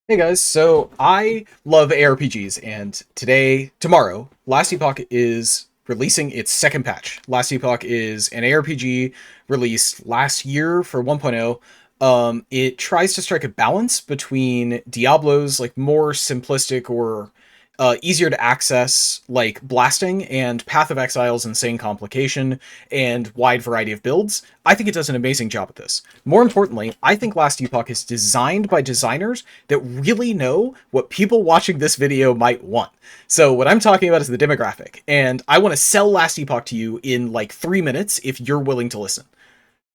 Hey guys, so I love ARPGs, and tomorrow, Last Epoch is releasing its second patch. Last Epoch is an ARPG released last year for 1.0. It tries to strike a balance between Diablo's like more simplistic or easier to access like blasting and Path of Exile's insane complication and wide variety of builds. I think it does an amazing job at this. More importantly, I think Last Epoch is designed by designers that really know what people watching this video might want. So what I'm talking about is the demographic, and I want to sell Last Epoch to you in like 3 minutes if you're willing to listen.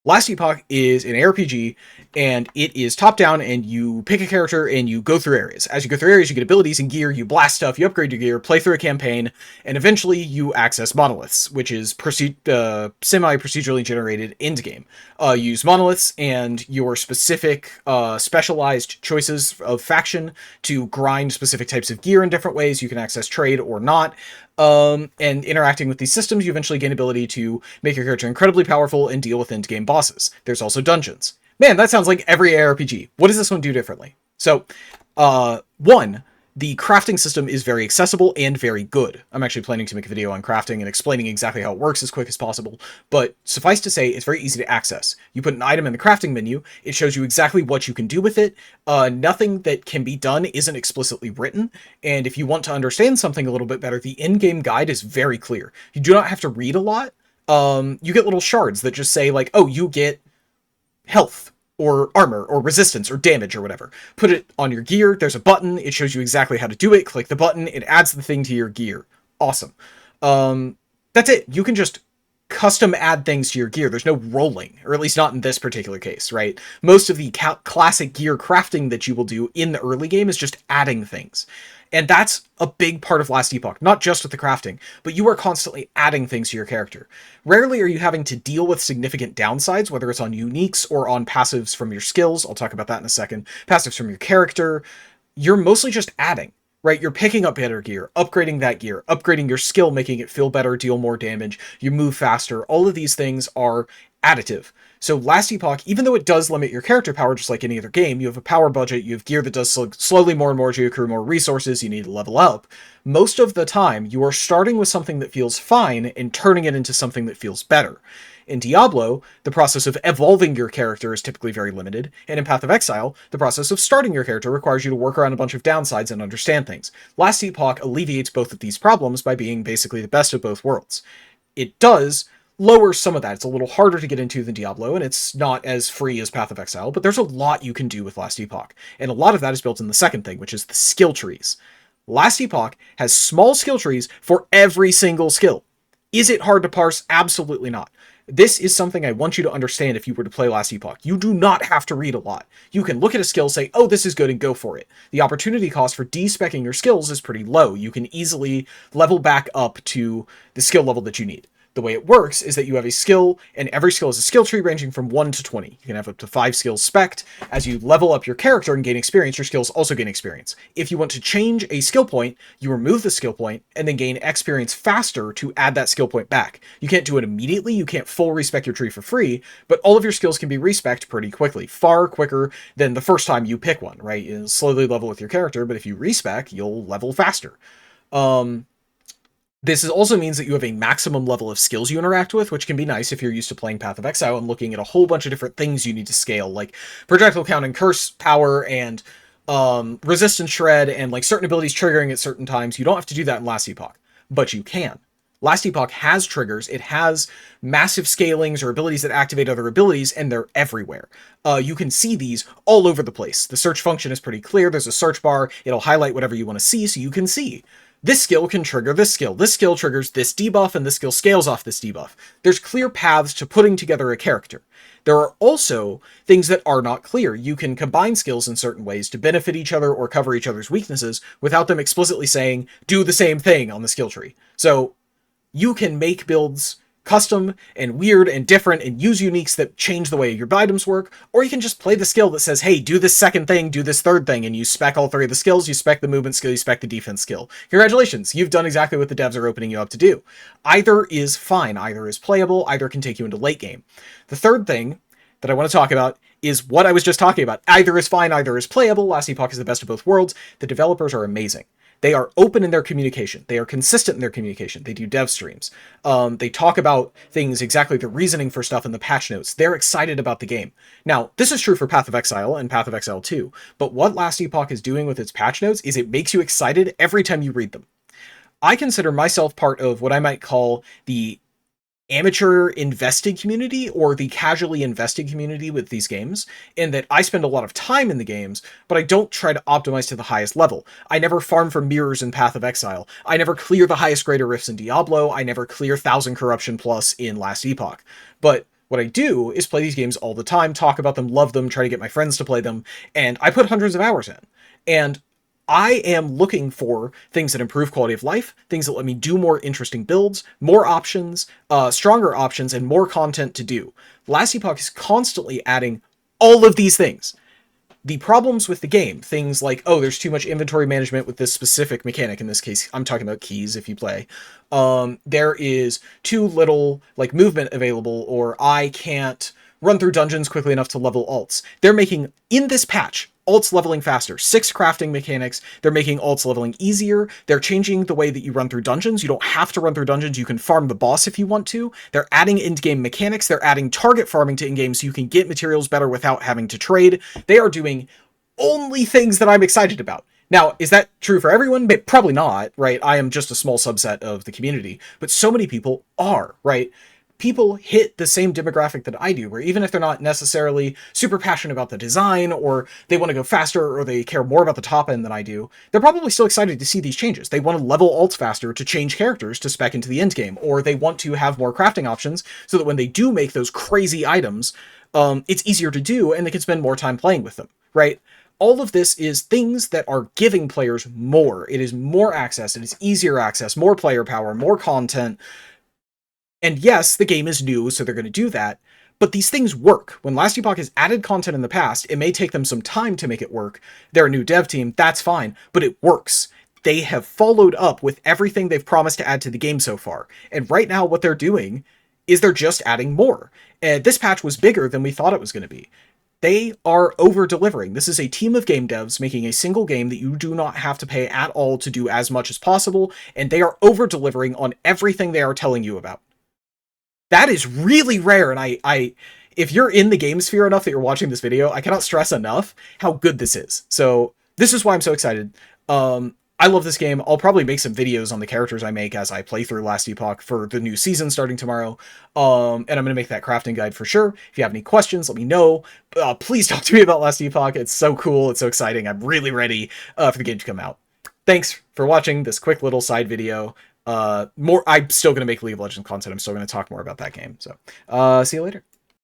Last Epoch is an RPG, and it is top-down, and you pick a character, and you go through areas. As you go through areas, you get abilities and gear, you blast stuff, you upgrade your gear, play through a campaign, and eventually you access monoliths, which is semi-procedurally generated endgame. Use monoliths and your specific specialized choices of faction to grind specific types of gear in different ways. You can access trade or not. And interacting with these systems, you eventually gain ability to make your character incredibly powerful and deal with end-game bosses. There's also dungeons. Man, that sounds like every ARPG. What does this one do differently? So, one, the crafting system is very accessible and very good. I'm actually planning to make a video on crafting and explaining exactly how it works as quick as possible, but suffice to say, it's very easy to access. You put an item in the crafting menu, it shows you exactly what you can do with it. Nothing that can be done isn't explicitly written, and if you want to understand something a little bit better, the in-game guide is very clear. You do not have to read a lot. You get little shards that just say, like, oh, you get health or armor or resistance or damage or whatever. Put it on your gear. There's a button. It shows you exactly how to do it. Click the button. It adds the thing to your gear. Awesome. That's it. You can just custom add things to your gear. There's no rolling, or at least not in this particular case, right? Most of the classic gear crafting that you will do in the early game is just adding things. And that's a big part of Last Epoch, not just with the crafting, but you are constantly adding things to your character. Rarely are you having to deal with significant downsides, whether it's on uniques or on passives from your skills. I'll talk about that in a second. Passives from your character. You're mostly just adding, right? You're picking up better gear, upgrading that gear, upgrading your skill, making it feel better, deal more damage, you move faster. All of these things are additive. So Last Epoch, even though it does limit your character power just like any other game, you have a power budget, you have gear that does slowly more and more as you accrue more resources, you need to level up. Most of the time, you are starting with something that feels fine and turning it into something that feels better. In Diablo, the process of evolving your character is typically very limited, and in Path of Exile, the process of starting your character requires you to work around a bunch of downsides and understand things. Last Epoch alleviates both of these problems by being basically the best of both worlds. It does lower some of that. It's a little harder to get into than Diablo, and it's not as free as Path of Exile, but there's a lot you can do with Last Epoch, and a lot of that is built in the second thing, which is the skill trees. Last Epoch has small skill trees for every single skill. Is it hard to parse? Absolutely not. This is something I want you to understand if you were to play Last Epoch. You do not have to read a lot. You can look at a skill, say, oh, this is good, and go for it. The opportunity cost for de-speccing your skills is pretty low. You can easily level back up to the skill level that you need. The way it works is that you have a skill, and every skill is a skill tree ranging from 1 to 20. You can have up to 5 skills spec'd. As you level up your character and gain experience, your skills also gain experience. If you want to change a skill point, you remove the skill point and then gain experience faster to add that skill point back. You can't do it immediately, you can't full respec your tree for free, but all of your skills can be respec'd pretty quickly, far quicker than the first time you pick one, right? You slowly level with your character, but if you respec, you'll level faster. This also means that you have a maximum level of skills you interact with, which can be nice if you're used to playing Path of Exile and looking at a whole bunch of different things you need to scale, like projectile count and curse power and resistance shred and like certain abilities triggering at certain times. You don't have to do that in Last Epoch, but you can. Last Epoch has triggers, it has massive scalings or abilities that activate other abilities, and they're everywhere. You can see these all over the place. The search function is pretty clear, there's a search bar, it'll highlight whatever you want to see so you can see. This skill can trigger this skill triggers this debuff, and this skill scales off this debuff. There's clear paths to putting together a character. There are also things that are not clear. You can combine skills in certain ways to benefit each other or cover each other's weaknesses without them explicitly saying, do the same thing on the skill tree. So you can make builds custom and weird and different and use uniques that change the way your items work, or you can just play the skill that says, hey, do this second thing, do this third thing, and you spec all three of the skills, you spec the movement skill, you spec the defense skill. Congratulations, you've done exactly what the devs are opening you up to do. Either is fine, either is playable, either can take you into late game. The third thing that I want to talk about is what I was just talking about. Either is fine, either is playable. Last Epoch is the best of both worlds. The developers are amazing. They are open in their communication. They are consistent in their communication. They do dev streams. They talk about things exactly, the reasoning for stuff in the patch notes. They're excited about the game. Now, this is true for Path of Exile and Path of Exile 2, but what Last Epoch is doing with its patch notes is it makes you excited every time you read them. I consider myself part of what I might call the amateur invested community or the casually invested community with these games, in that I spend a lot of time in the games, but I don't try to optimize to the highest level. I never farm for mirrors in Path of Exile. I never clear the highest greater rifts in Diablo. I never clear 1000 corruption plus in Last Epoch. But what I do is play these games all the time, talk about them, love them, try to get my friends to play them, and I put hundreds of hours in. And I am looking for things that improve quality of life, things that let me do more interesting builds, more options, stronger options, and more content to do. Last Epoch is constantly adding all of these things. The problems with the game, things like, oh, there's too much inventory management with this specific mechanic. In this case, I'm talking about keys if you play. There is too little like movement available, or I can't run through dungeons quickly enough to level alts. They're making, in this patch, alts leveling faster. 6 crafting mechanics. They're making alts leveling easier. They're changing the way that you run through dungeons. You don't have to run through dungeons. You can farm the boss if you want to. They're adding in-game mechanics. They're adding target farming to in-game so you can get materials better without having to trade. They are doing only things that I'm excited about. Now, is that true for everyone? Probably not, right? I am just a small subset of the community, but so many people are, right? People hit the same demographic that I do, where even if they're not necessarily super passionate about the design, or they want to go faster, or they care more about the top end than I do, they're probably still excited to see these changes. They want to level alts faster to change characters to spec into the end game, or they want to have more crafting options so that when they do make those crazy items, it's easier to do and they can spend more time playing with them, right? All of this is things that are giving players more. It is more access, it is easier access, more player power, more content. And yes, the game is new, so they're going to do that, but these things work. When Last Epoch has added content in the past, it may take them some time to make it work. They're a new dev team, that's fine, but it works. They have followed up with everything they've promised to add to the game so far. And right now what they're doing is they're just adding more. This patch was bigger than we thought it was going to be. They are over-delivering. This is a team of game devs making a single game that you do not have to pay at all to do as much as possible, and they are over-delivering on everything they are telling you about. That is really rare, and I if you're in the game sphere enough that you're watching this video, I cannot stress enough how good this is. So this is why I'm so excited. I love this game. I'll probably make some videos on the characters I make as I play through Last Epoch for the new season starting tomorrow. And I'm going to make that crafting guide for sure. If you have any questions, let me know. Please talk to me about Last Epoch. It's so cool. It's so exciting. I'm really ready for the game to come out. Thanks for watching this quick little side video. I'm still going to make League of Legends content. I'm still going to talk more about that game. So see you later.